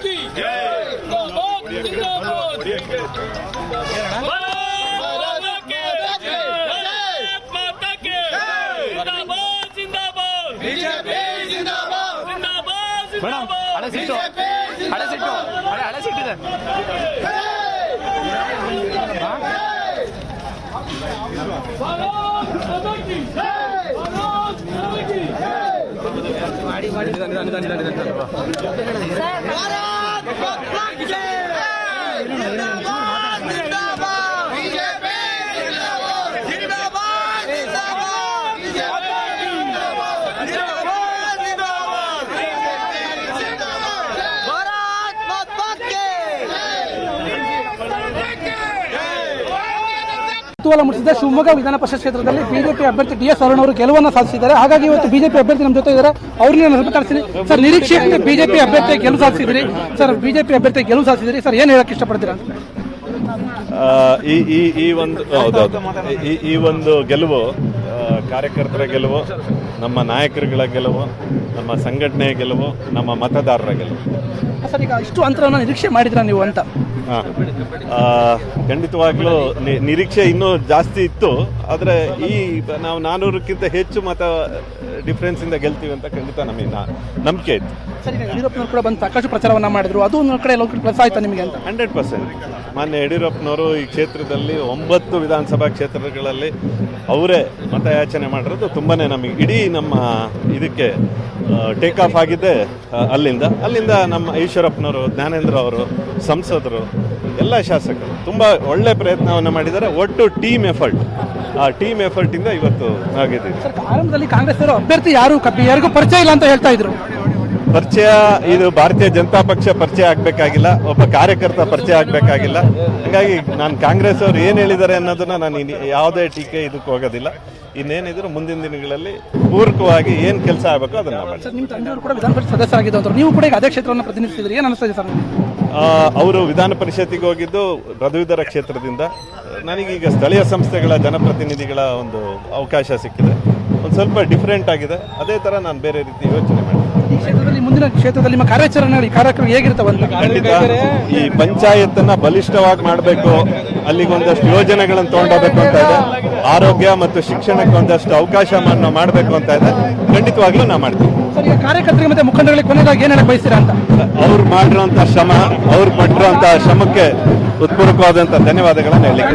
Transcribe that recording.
की जिंदाबाद जिंदाबाद माता के जिंदाबाद जिंदाबाद बीजेपी जिंदाबाद जिंदाबाद जिंदाबाद हಳೆ ಸಿಟ್ಟು ಹಳೆ ಸಿಟ್ಟಿದೆ ಮುಟ್ಟಿಸಿದ ಶಿವಮೊಗ್ಗ ವಿಧಾನ ಪರಿಷತ್ ಕ್ಷೇತ್ರದಲ್ಲಿ ಬಿಜೆಪಿ ಅಭ್ಯರ್ಥಿ ಡಿ.ಎಸ್. ಅರುಣ್ ಅವರು ಗೆಲುವನ್ನು ಸಾಧಿಸಿದ್ದಾರೆ. ಹಾಗಾಗಿ ಇವತ್ತು ಬಿಜೆಪಿ ಅಭ್ಯರ್ಥಿ ನಮ್ಮ ಜೊತೆ ಇದ್ದಾರೆ. ಅವ್ರನ್ನ ನೆನಪಿಸ್ತೀನಿ ಸರ್. ನಿರೀಕ್ಷೆ ಬಿಜೆಪಿ ಅಭ್ಯರ್ಥಿ ಗೆಲುವು ಸಾಧಿಸಿದ್ರಿ ಸರ್. ಬಿಜೆಪಿ ಅಭ್ಯರ್ಥಿ ಗೆಲುವು ಸಾಧಿಸಿದ್ರಿ ಸರ್. ಏನ್ ಹೇಳಕ್ ಇಷ್ಟಪಡ್ತೀರಾ? ಈ ಒಂದು ಗೆಲುವು ಕಾರ್ಯಕರ್ತರ ಗೆಲುವು, ನಮ್ಮ ನಾಯಕರುಗಳ ಗೆಲುವು, ನಮ್ಮ ಸಂಘಟನೆಯ ಗೆಲುವು, ನಮ್ಮ ಮತದಾರರ ಗೆಲುವು. ಸರ್, ಈಗ ಇಷ್ಟು ಅಂತರವನ್ನು ನಿರೀಕ್ಷೆ ಮಾಡಿದ್ರ ನೀವು ಅಂತ? ಖಂಡಿತವಾಗ್ಲೂ ನಿರೀಕ್ಷೆ ಇನ್ನೂ ಜಾಸ್ತಿ ಇತ್ತು. ಆದರೆ ನಾವು 400ಕ್ಕಿಂತ ಹೆಚ್ಚು ಮತ ಡಿಫ್ರೆನ್ಸ್ ಇಂದ ಗೆಲ್ತೀವಿ ಅಂತ ಖಂಡಿತ ನಮಗೆ ನಂಬಿಕೆ ಇತ್ತು. ಸರ್, ಈಗ ಯಡಿಯೂರಪ್ಪನವರು ಕೂಡ ಬಂದು ಸಾಕಷ್ಟು ಪ್ರಚಾರವನ್ನ ಮಾಡಿದ್ರು. ಅದು ಒಂದು ಕಡೆ ಪ್ಲಸ್ ಆಯ್ತಾ ನಿಮಗೆ ಅಂತ? 100%. ಮಾನ್ಯ ಯಡಿಯೂರಪ್ಪನವರು ಈ ಕ್ಷೇತ್ರದಲ್ಲಿ 9 ವಿಧಾನಸಭಾ ಕ್ಷೇತ್ರಗಳಲ್ಲಿ ಅವರೇ ಮತಯಾಚನೆ ಮಾಡಿರೋದು ತುಂಬಾನೇ ನಮಗೆ ಇಡೀ ನಮ್ಮ ಇದಕ್ಕೆ ಟೇಕ್ ಆಫ್ ಆಗಿದೆ. ಅಲ್ಲಿಂದ ನಮ್ಮ ಈಶ್ವರಪ್ಪನವರು, ಜ್ಞಾನೇಂದ್ರ ಅವರು, ಸಂಸದರು, ಎಲ್ಲ ಶಾಸಕರು ತುಂಬ ಒಳ್ಳೆ ಪ್ರಯತ್ನವನ್ನು ಮಾಡಿದ್ದಾರೆ. ಒಟ್ಟು ಟೀಮ್ ಎಫರ್ಟ್, ಆ ಟೀಮ್ ಎಫರ್ಟ್ ಇಂದ ಇವತ್ತು ಆಗಿದೆ. ಆರಂಭದಲ್ಲಿ ಕಾಂಗ್ರೆಸ್ ಅಭ್ಯರ್ಥಿ ಯಾರಿಗೂ ಪರಿಚಯ ಇಲ್ಲ ಅಂತ ಹೇಳ್ತಾ ಇದ್ರು. ಪರಿಚಯ, ಇದು ಭಾರತೀಯ ಜನತಾ ಪಕ್ಷ ಪರಿಚಯ ಆಗಬೇಕಾಗಿಲ್ಲ, ಒಬ್ಬ ಕಾರ್ಯಕರ್ತ ಪರಿಚಯ ಆಗಬೇಕಾಗಿಲ್ಲ. ಹಾಗಾಗಿ ನಾನು ಕಾಂಗ್ರೆಸ್ ಅವರು ಏನು ಹೇಳಿದ್ದಾರೆ ಅನ್ನೋದನ್ನ ನಾನು ಯಾವುದೇ ಟೀಕೆ ಇದಕ್ಕೆ ಹೋಗೋದಿಲ್ಲ. ಇನ್ನೇನಿದ್ರು ಮುಂದಿನ ದಿನಗಳಲ್ಲಿ ಪೂರಕವಾಗಿ ಏನು ಕೆಲಸ ಆಗಬೇಕು ಅದನ್ನ ಮಾಡಿ. ನಿಮ್ಮ ತಂದೆಯವರು ಕೂಡ ವಿಧಾನ ಪರಿಷತ್ ಸದಸ್ಯರಾಗಿದ್ದು, ನೀವು ಕೂಡ ಈಗ ಅದೇ ಕ್ಷೇತ್ರವನ್ನು ಪ್ರತಿನಿಧಿಸಿದ್ರಿ. ಏನು ಅನಿಸ್ತದೆ ಸರ್? ಅವರು ವಿಧಾನ ಪರಿಷತ್ತಿಗೆ ಹೋಗಿದ್ದು ಪದವೀಧರ ಕ್ಷೇತ್ರದಿಂದ. ನನಗೀಗ ಸ್ಥಳೀಯ ಸಂಸ್ಥೆಗಳ ಜನಪ್ರತಿನಿಧಿಗಳ ಒಂದು ಅವಕಾಶ ಸಿಕ್ಕಿದೆ. ಒಂದು ಸ್ವಲ್ಪ ಡಿಫ್ರೆಂಟ್ ಆಗಿದೆ. ಅದೇ ಥರ ನಾನು ಬೇರೆ ರೀತಿ ಯೋಚನೆ ಮಾಡಿದೆ. ಈ ಕ್ಷೇತ್ರದಲ್ಲಿ ಮುಂದಿನ ಕ್ಷೇತ್ರದಲ್ಲಿ ನಿಮ್ಮ ಕಾರ್ಯಾಚರಣೆ ಕಾರ್ಯಕ್ರಮ ಹೇಗಿರ್ತವಂತ? ಖಂಡಿತ ಈ ಪಂಚಾಯತನ್ನ ಬಲಿಷ್ಠವಾಗಿ ಮಾಡಬೇಕು, ಅಲ್ಲಿಗೊಂದಷ್ಟು ಯೋಜನೆಗಳನ್ನು ತಗೊಂಡೋಗ್ಬೇಕು ಅಂತ ಇದೆ. ಆರೋಗ್ಯ ಮತ್ತು ಶಿಕ್ಷಣಕ್ಕೆ ಒಂದಷ್ಟು ಅವಕಾಶ ಮಾಡಬೇಕು ಅಂತ ಇದೆ. ಖಂಡಿತವಾಗ್ಲೂ ನಾವು ಮಾಡ್ತೀವಿ. ಸರ್, ಈಗ ಕಾರ್ಯಕರ್ತರಿಗೆ ಮತ್ತೆ ಮುಖಂಡಗಳಿಗೆ ಕೊನೆಯದಾಗಿ ಏನ್ ಹೇಳಕ್ ಬಯಸ್ತೀರಾ ಅಂತ? ಅವ್ರು ಮಾಡಿರುವಂತಹ ಶ್ರಮ, ಅವ್ರು ಪಟ್ಟಿರುವಂತಹ ಶ್ರಮಕ್ಕೆ ಹೃತ್ಪೂರ್ವಕವಾದಂತಹ ಧನ್ಯವಾದಗಳನ್ನು ಹೇಳಲಿಕ್ಕೆ